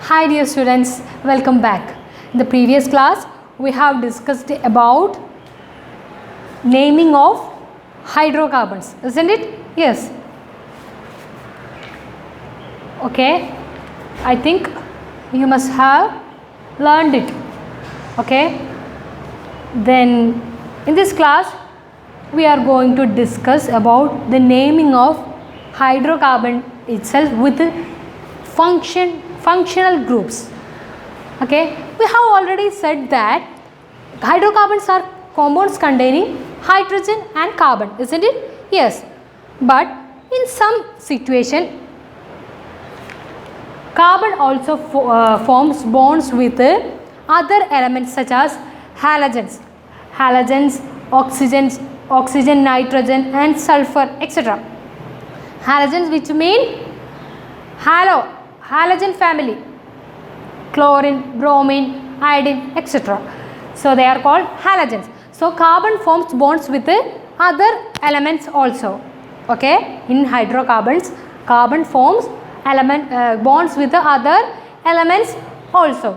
Hi dear students, welcome back. In the previous class, we have discussed about naming of hydrocarbons, isn't it? Yes. Okay, I think you must have learned it. Okay, then in this class, we are going to discuss about the naming of hydrocarbon itself with functional groups. Okay, we have already said that hydrocarbons are compounds containing hydrogen and carbon, isn't it? Yes, but in some situation carbon also forms bonds with other elements such as halogens, oxygen, nitrogen and sulfur, etc. Halogens, which mean halogen family, chlorine, bromine, iodine, etc. So they are called halogens. So carbon forms bonds with other elements also. Okay, in hydrocarbons, carbon forms bonds with the other elements also.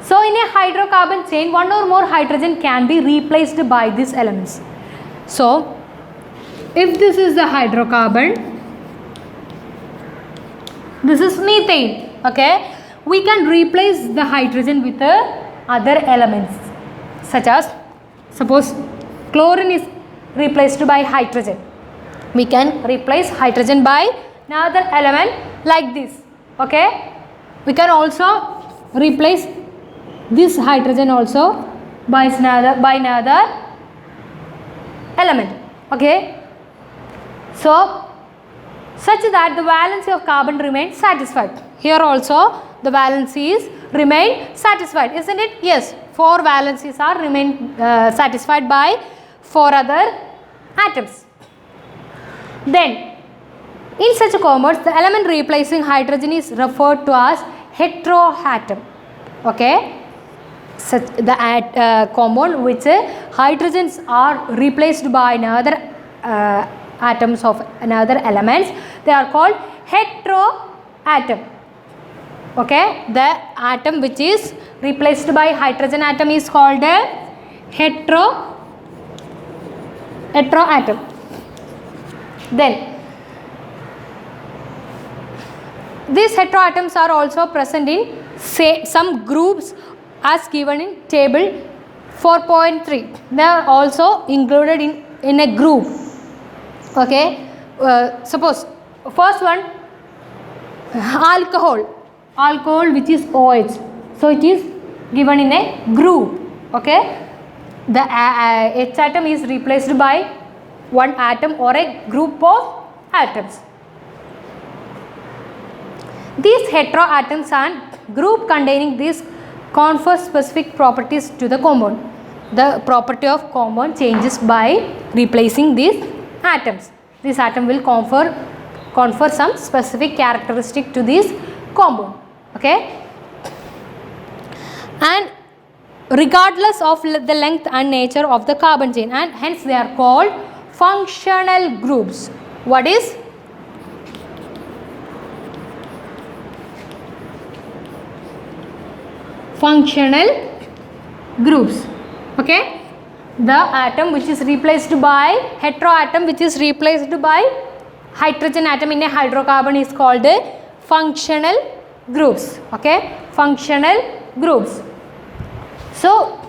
So in a hydrocarbon chain, one or more hydrogen can be replaced by these elements. So if this is the hydrocarbon, this is methane. Okay, we can replace the hydrogen with the other elements such as, suppose chlorine is replaced by hydrogen. We can replace hydrogen by another element like this. Okay, we can also replace this hydrogen also by another element. Okay, so such that the valency of carbon remains satisfied. Here also the valencies remain satisfied, isn't it? Yes, 4 valencies are remain satisfied by 4 other atoms. Then in such compounds, the element replacing hydrogen is referred to as heteroatom. Okay, such the compound which hydrogens are replaced by another atoms of another elements, they are called heteroatom. Okay, the atom which is replaced by hydrogen atom is called a heteroatom. Then these heteroatoms are also present in some groups as given in table 4.3. They are also included in a group. Okay, suppose first one, alcohol which is OH, so it is given in a group. Okay, the H atom is replaced by one atom or a group of atoms. These heteroatoms and group containing these confer specific properties to the compound. The property of compound changes by replacing these atoms. This atom will confer some specific characteristic to this compound. Okay, and regardless of the length and nature of the carbon chain, and hence they are called functional groups. What is functional groups? Okay, the atom which is replaced by heteroatom which is replaced by hydrogen atom in a hydrocarbon is called a functional groups. Okay, functional groups. So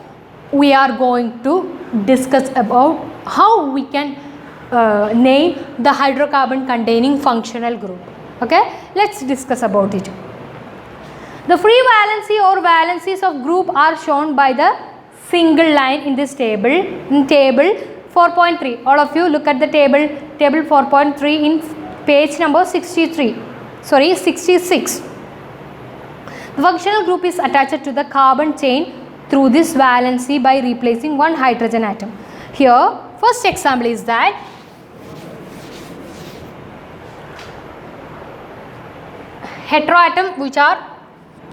we are going to discuss about how we can name the hydrocarbon containing functional group. Okay, let's discuss about it. The free valency or valencies of group are shown by the single line in this table, in table 4.3. All of you look at the table 4.3 in page number 66. The functional group is attached to the carbon chain through this valency by replacing one hydrogen atom. Here, first example is that heteroatom which are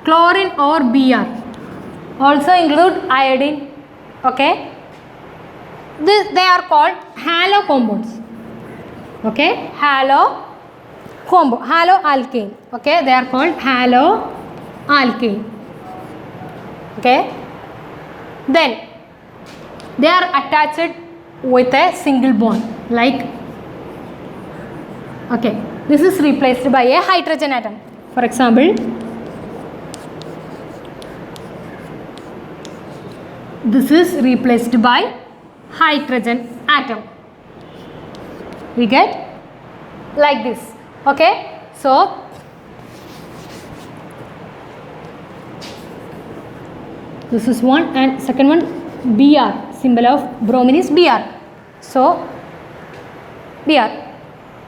chlorine or Br, also include iodine. Okay, they are called halo compounds. Okay, halo alkane. Okay, they are called halo alkane. Okay. Then they are attached with a single bond, like, okay, this is replaced by a hydrogen atom. For example, this is replaced by hydrogen atom. We get like this. Okay, so this is one, and second one Br, symbol of bromine is Br. So Br.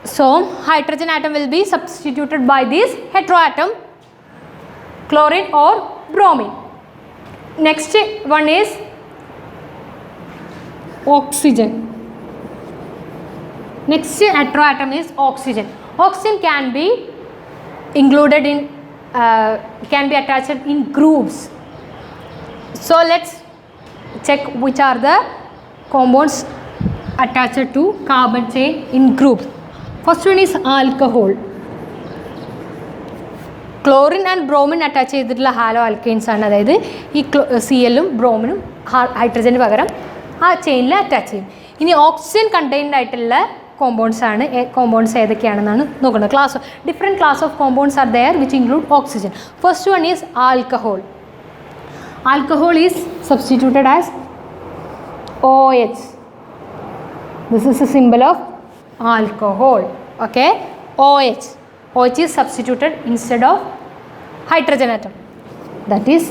So hydrogen atom will be substituted by this heteroatom, chlorine or bromine. Next one is oxygen. Next heteroatom is oxygen. Oxygen can be included in, can be attached in groups. So let's check which are the compounds attached to carbon chain in groups. First one is alcohol. Chlorine and bromine attach ചെയ്തിട്ടുള്ള hello alkanes ആണ്. അതായത് ഈ CL-ഉം ബ്രോമിനും ഹൈഡ്രജന് പകരം ആ ചെയിനിൽ attach ചെയ്യും. ഇനി oxygen contained ആയിട്ടുള്ള compounds ആണ്. കോമ്പൗണ്ട്സ് ഏതൊക്കെയാണെന്നാണ് നോക്കുന്നത്. Different class of compounds are there which include oxygen. First one is alcohol. Alcohol is substituted as OH. This is a symbol of alcohol. Okay, OH. OH is substituted instead of hydrogen atom. That is,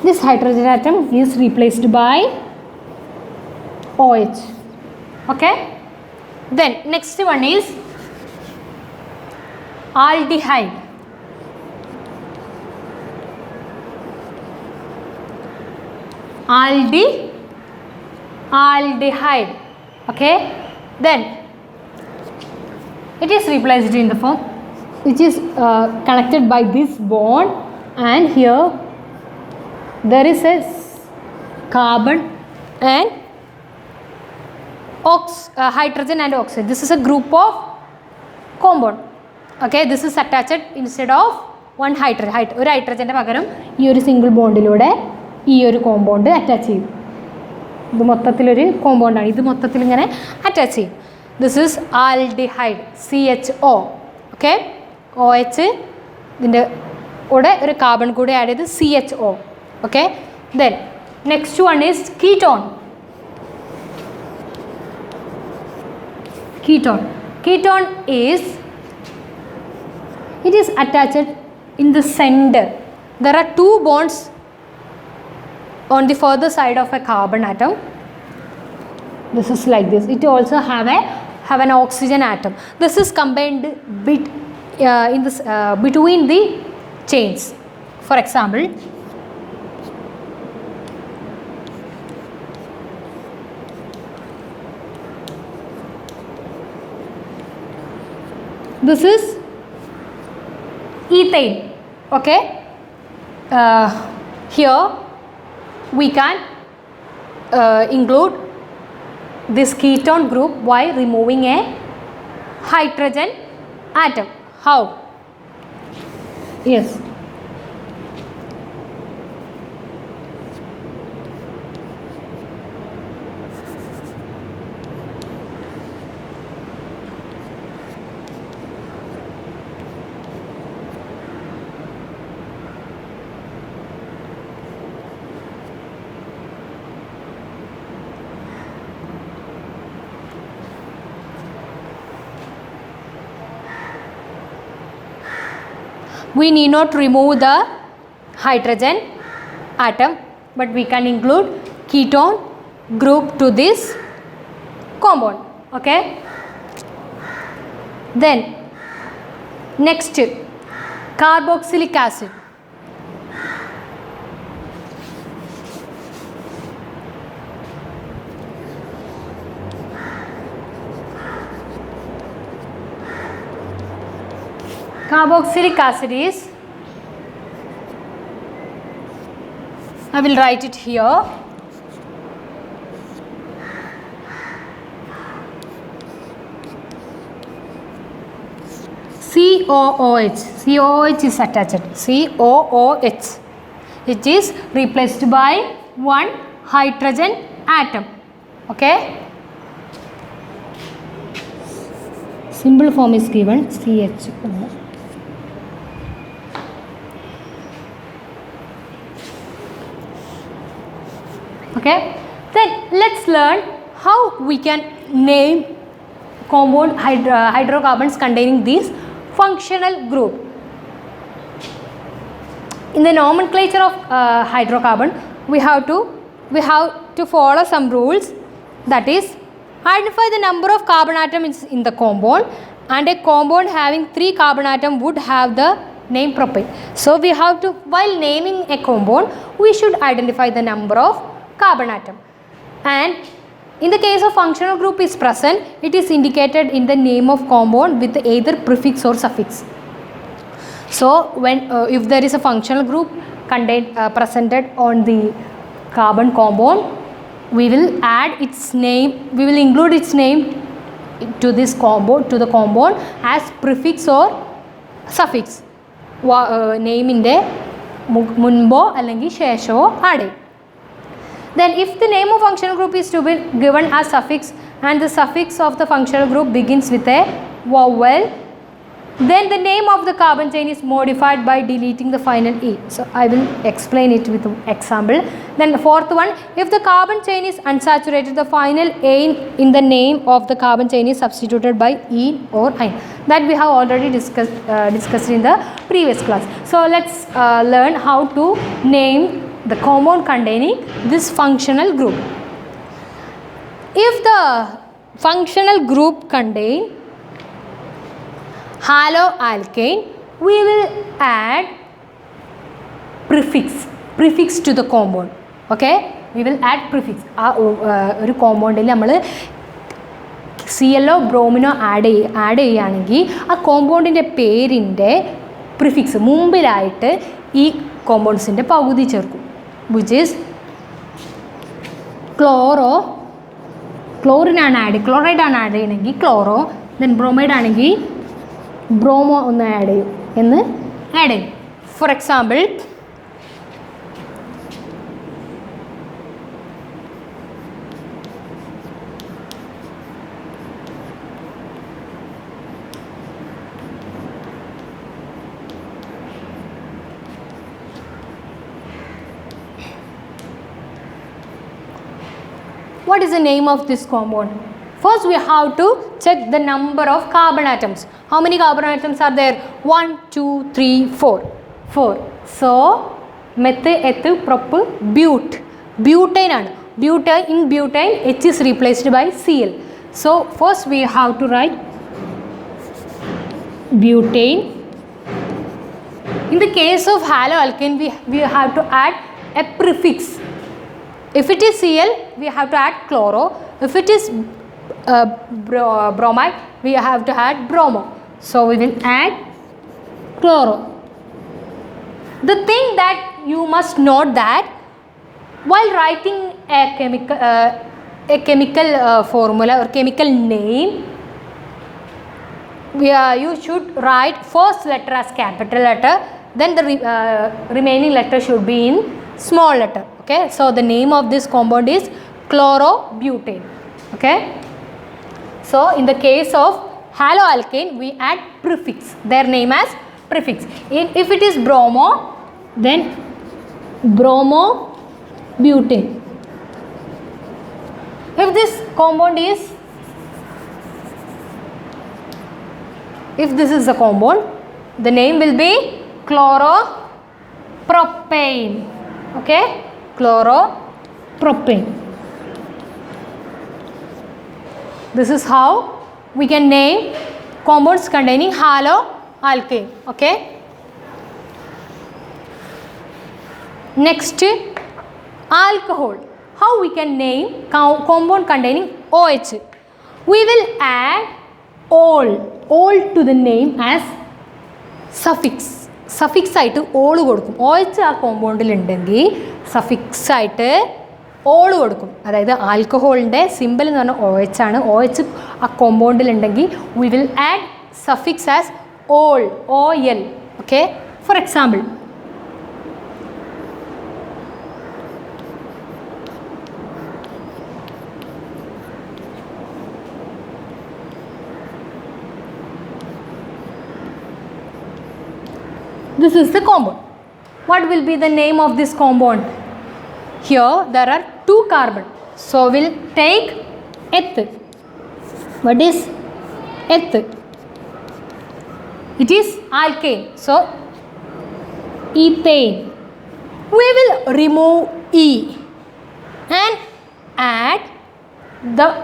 this hydrogen atom is replaced by OH. Okay. Then next one is aldehyde. Aldehyde. Okay, then it is replaced in the form which is connected by this bond, and here there is a carbon and hydrogen and oxygen. This is a group of compound. Okay, this is attached instead of one hydrogen. ഒരു ഹൈഡ്രജൻ്റെ പകരം ഈ ഒരു single ബോണ്ടിലൂടെ ഈ ഒരു compound attach ചെയ്യും. ഇത് മൊത്തത്തിലൊരു കോമ്പൗണ്ടാണ്. ഇത് മൊത്തത്തിൽ ഇങ്ങനെ അറ്റാച്ച് ചെയ്യും. This is aldehyde, CHO. Okay, OH ഇതിൻ്റെ കൂടെ ഒരു കാർബൺ കൂടെ ആഡ് ചെയ്ത് CHO. Okay, then next one is ketone. Ketone is, it is attached in the center. There are two bonds on the further side of a carbon atom. This is like this. It also have an oxygen atom. This is combined in this between the chains. For example, this is ethane. Okay, here we can include this ketone group by removing a hydrogen atom. How? Yes. We need not remove the hydrogen atom, but we can include ketone group to this compound. Okay, then next, carboxylic acid. Carboxylic acid is, I will write it here, COOH. COOH is attached. COOH. It is replaced by one hydrogen atom. Okay. Symbol form is given CHO. Okay. Then let's learn how we can name compound hydrocarbons containing these functional group. In the nomenclature of hydrocarbon, we have to follow some rules. That is, identify the number of carbon atoms in the compound, and a compound having 3 carbon atoms would have the name propane. So we have to, while naming a compound, we should identify the number of carbon atom. And in the case of functional group is present, it is indicated in the name of compound with either prefix or suffix. So when if there is a functional group presented on the carbon compound, we will add its name, we will include its name to this compound, to the compound as prefix or suffix. Name inde munbo allengi shesho add. Then if the name of functional group is to be given as suffix and the suffix of the functional group begins with a vowel, then the name of the carbon chain is modified by deleting the final E. So I will explain it with an example. Then the fourth one, if the carbon chain is unsaturated, the final A in the name of the carbon chain is substituted by E or I. That we have already discussed in the previous class. So let's learn how to name the compound containing this functional group. If the functional group contain haloalkane, we will add prefix to the compound. Okay, we will add prefix. ഒരു കോമ്പൗണ്ടിൽ നമ്മൾ CLO ബ്രോമിനോ add ചെയ്യുകയാണെങ്കിൽ ആ കോമ്പൗണ്ടിൻ്റെ പേരിൻ്റെ prefix മുമ്പിലായിട്ട് ഈ കോമ്പൗണ്ട്സിൻ്റെ പകുതി ചേർക്കും. Which is chlorine ആണ് ആഡ്, ക്ലോറൈഡ് ആണ് ആഡ് ചെയ്യണമെങ്കിൽ ക്ലോറോ, ദെൻ ബ്രോമൈഡ് ആണെങ്കിൽ ബ്രോമോ ഒന്ന് ആഡ് ചെയ്യും എന്ന് ആഡ് ചെയ്യും. For example what is the name of this compound? First we have to check the number of carbon atoms. How many carbon atoms are there? 1, 2, 3, 4. 4. So methyl, ethyl, propyl, butane ആണ്. In butane H is replaced by Cl. So first we have to write butane. In the case of haloalkane, we have to add a prefix. If it is Cl, we have to add chloro. If it is bromide, we have to add bromo. So we will add chloro. The thing that you must note that while writing a chemical formula or chemical name, you should write first letter as capital letter, then the remaining letter should be in small letter. Okay, so the name of this compound is chlorobutane. Okay, so in the case of haloalkane, we add prefix, their name as prefix. If it is bromo, then bromobutane. If this compound is, if this is the compound, the name will be chloropropane. Okay, chloropropane. This is how we can name compounds containing haloalkane. Okay, next, alcohol. How we can name compound containing OH? We will add ol to the name as suffix. Suffix ആയിട്ട് all കൊടുക്കും. OH ആ കോമ്പൗണ്ടിൽ ഉണ്ടെങ്കിൽ suffix ആയിട്ട് all കൊടുക്കും. അതായത് ആൽക്കഹോളിൻ്റെ simple എന്ന് പറഞ്ഞാൽ OH ആണ്. OH ആ കോമ്പൗണ്ടിൽ ഉണ്ടെങ്കിൽ we will add suffix as ol, ol. Okay. For example, this is the compound. What will be the name of this compound? Here there are 2 carbon. So we'll take eth. What is eth? It is alkane. So ethane. We will remove E and add the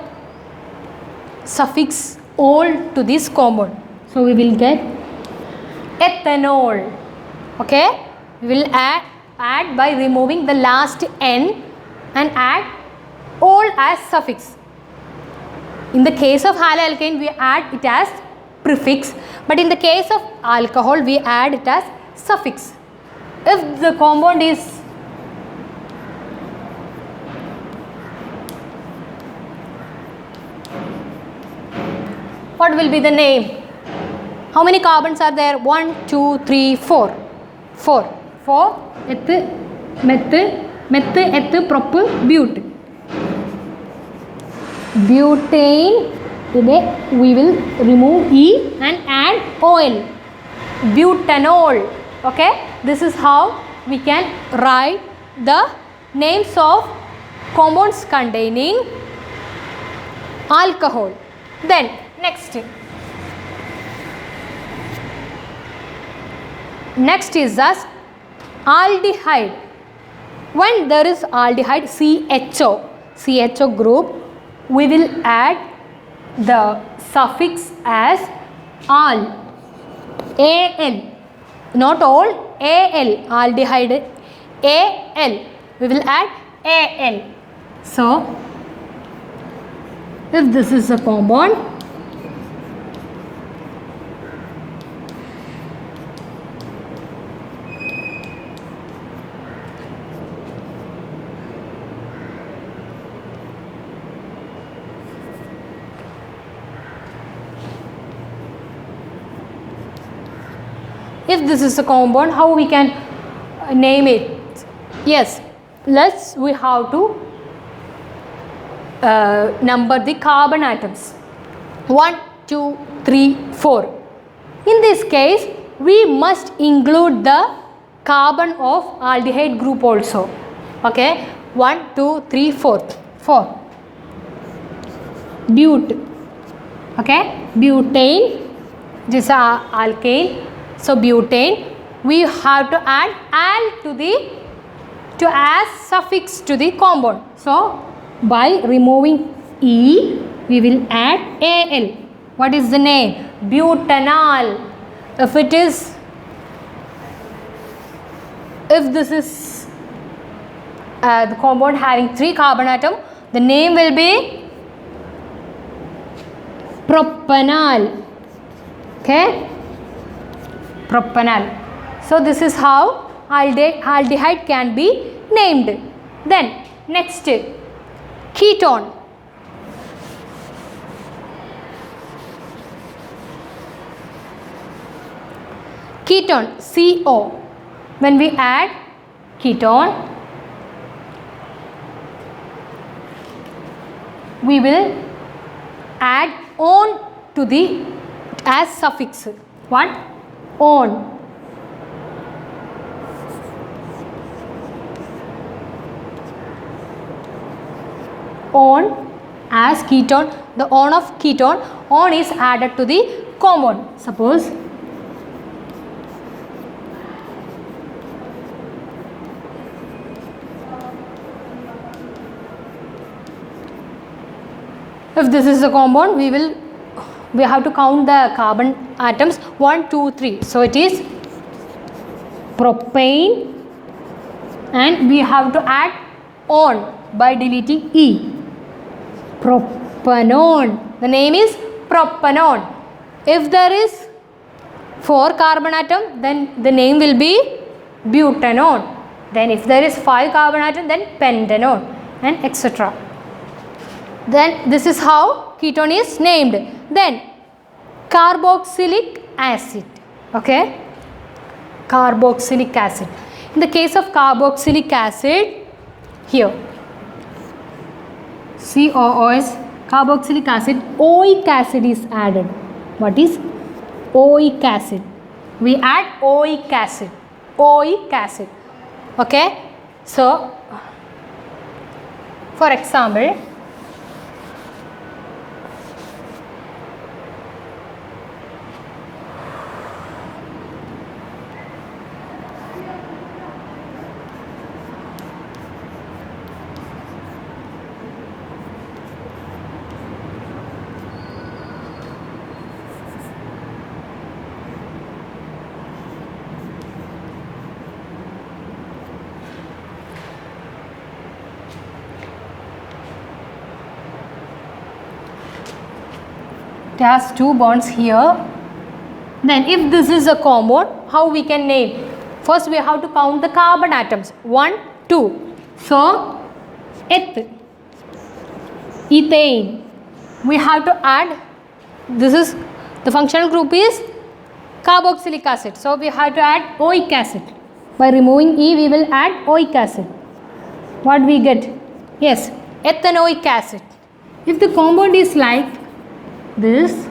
suffix ol to this compound. So we will get ethanol. Okay, we will add by removing the last n and add ol as suffix. In the case of haloalkane we add it as prefix, but in the case of alcohol we add it as suffix. If the compound is what will be the name? How many carbons are there? 1, 2, 3, 4. 4. 4. Eth, meth, eth, prop, but. Butane. Today we will remove E and add oil. Butanol. Okay. This is how we can write the names of compounds containing alcohol. Then next is as aldehyde. When there is aldehyde CHO group, we will add the suffix as al, not all, aldehyde, we will add al. So if this is a compound, how we can name it? Yes, we have to number the carbon atoms. 1, 2, 3, 4. In this case, we must include the carbon of aldehyde group also. Okay, 1, 2, 3, 4. 4. But. Okay, butane. This is alkane. So butane. We have to add al to as suffix to the compound. So by removing E, we will add Al. What is the name? Butanol. If this is the compound having 3 carbon atom, the name will be propanol. Okay, propanol. So this is how aldehyde can be named. Then next, ketone. Ketone, CO. When we add ketone, we will add on to the as suffix. What? On. On as ketone, the on of ketone, on is added to the compound. Suppose if this is the compound, we have to count the carbon atoms 1, 2, 3. So it is propane, and we have to add on by deleting E. Propanone. The name is propanone. If there is 4 carbon atom, then the name will be butanone. Then if there is 5 carbon atom, then pentanone, and etc. Then this is how ketone is named. Then carboxylic acid. Okay, carboxylic acid. In the case of carboxylic acid, here COOS, carboxylic acid, oic acid is added. What is oic acid? We add oic acid. Oic acid. Okay, so for example, it has two bonds here. Then if this is a compound, how we can name? First we have to count the carbon atoms. 1, 2. So, ethane. We have to add, this is, the functional group is carboxylic acid. So, we have to add oic acid. By removing E, we will add oic acid. What we get? Yes, ethanoic acid. If the compound is like this,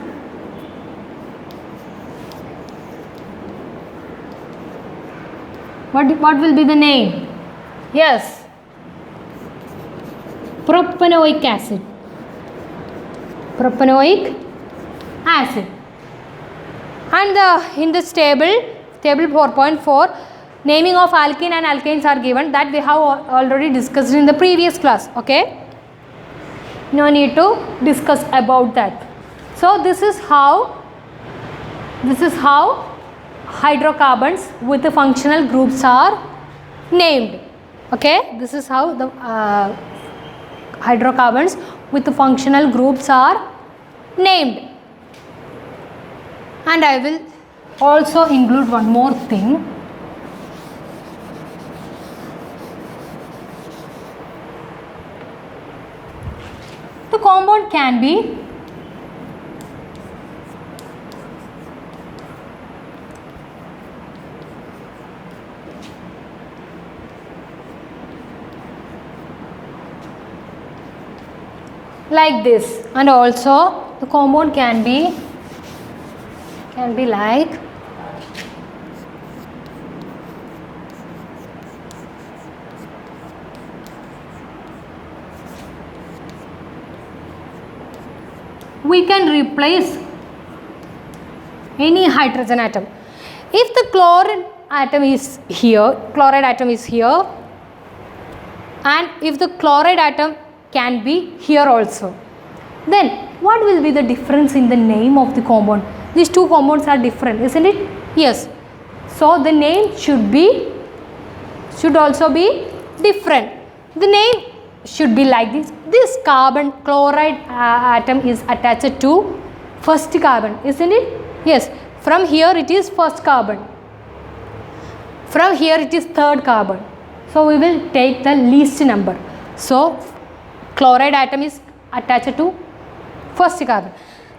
what will be the name? Yes, propanoic acid. Propanoic acid. And in this table 4.4, naming of alkene and alkanes are given, that we have already discussed in the previous class. Okay, no need to discuss about that. So this is how hydrocarbons with the functional groups are named. Okay, this is how the hydrocarbons with the functional groups are named. And I will also include one more thing. The compound can be like this, and also the compound can be like we can replace any hydrogen atom. If the chloride atom is here, and if the chloride atom can be here also, then what will be the difference in the name of the compound? These two compounds are different, isn't it? Yes. So the name should also be different. The name should be like this. This carbon chloride atom is attached to first carbon, isn't it? Yes. From here it is first carbon. From here it is third carbon. So we will take the least number. So chloride atom is attached to first carbon.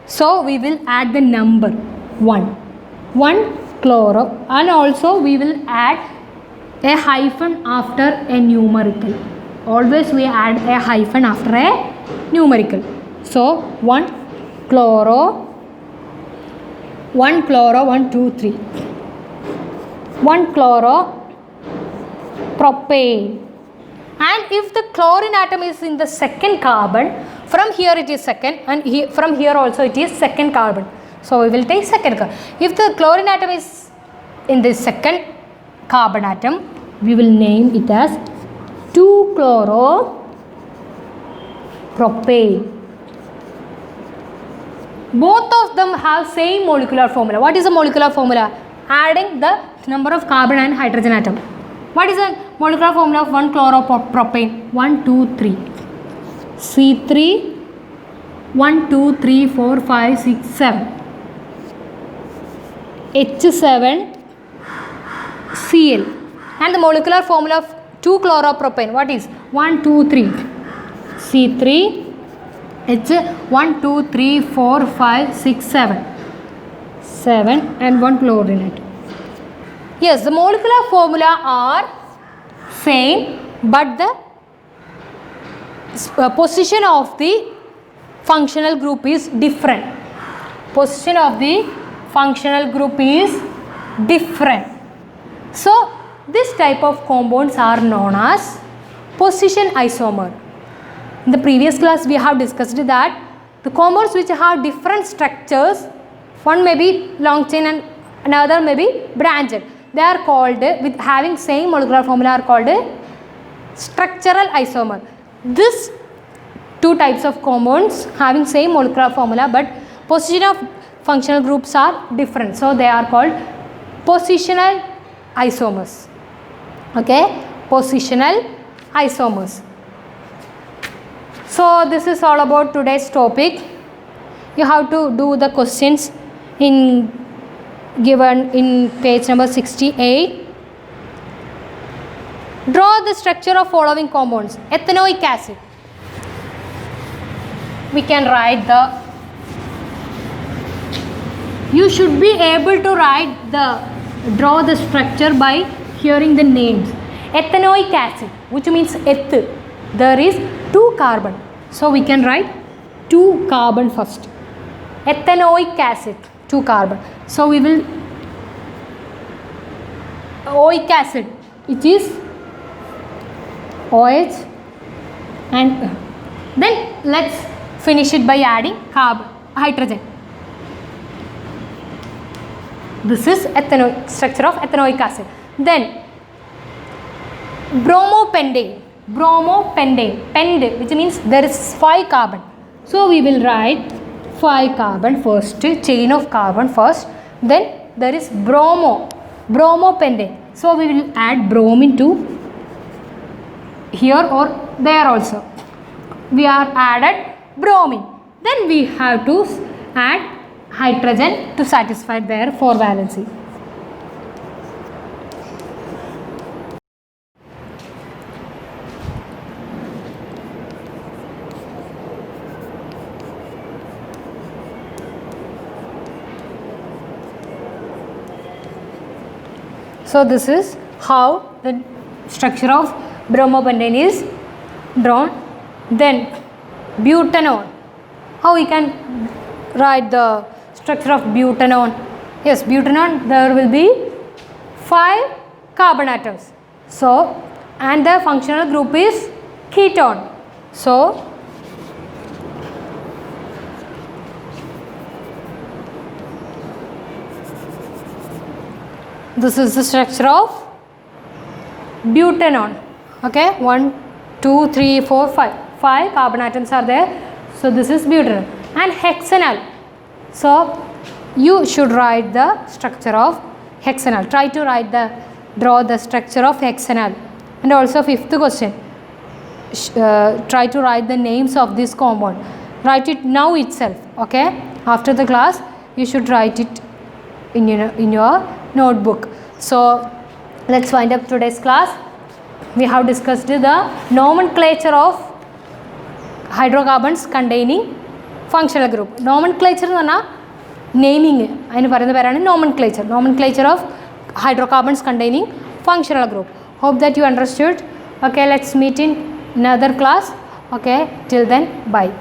So we will add the number 1 chloro, and also we will add a hyphen after a numerical. Always we add a hyphen after a numerical. So 1 chloro, 1 chloro, 1, 2, 3. 1 chloro propane. And if the chlorine atom is in the second carbon, from here it is second, and from here also it is second carbon. So we will take second carbon. If the chlorine atom is in the second carbon atom, we will name it as 2-chloropropane. Both of them have same molecular formula. What is the molecular formula? Adding the number of carbon and hydrogen atom. What is the molecular formula of 1-chloropropane? 1, 2, 3. C3, 1, 2, 3, 4, 5, 6, 7. H7, Cl. And the molecular formula of 2-chloropropane, what is? 1, 2, 3. C3, H, 1, 2, 3, 4, 5, 6, 7. 7 and 1 chlorine atom. Yes, the molecular formula are same, but the position of the functional group is different. Position of the functional group is different. So this type of compounds are known as position isomer. In the previous class we have discussed that the compounds which have different structures, one may be long chain and another may be branched, they are called, with having same molecular formula, are called structural isomer. This two types of compounds having same molecular formula but position of functional groups are different, so they are called positional isomers. Okay, positional isomers. So this is all about today's topic. You have to do the questions given in page number 68. Draw the structure of following compounds. Ethanoic acid. We can write you should be able to draw the structure by hearing the names. Ethanoic acid, which means eth, there is 2 carbon, so we can write 2 carbon first. Ethanoic acid, 2 carbon, so we will oic acid, it is OH, and then let's finish it by adding hydrogen. This is structure of ethanoic acid. Then bromopentane, pent, which means there is 5 carbon, so we will write 5 carbon first, chain of carbon first, then there is bromopentane, so we will add bromine to here or there also. We are added bromine, then we have to add hydrogen to satisfy their 4 valency. So this is how the structure of bromopentane is drawn. Then butanone, how we can write the structure of butanone? Yes, butanone, there will be 5 carbon atoms, so and the functional group is ketone, so this is the structure of butanone. Okay, 1 2 3 4 5 carbon atoms are there, so this is butanone. And hexanal, so you should write the structure of hexanal. Try to draw the structure of hexanal. And also 5th question, try to write the names of this compound. Write it now itself. Okay, after the class you should write it in your notebook. So let's wind up today's class. We have discussed the nomenclature of hydrocarbons containing functional group. Nomenclature എന്ന് പറഞ്ഞാൽ naming, അതിന് പറയുന്ന പേരാണ് nomenclature. Nomenclature of hydrocarbons containing functional group. Hope that you understood. Okay, let's meet in another class. Okay, till then, bye.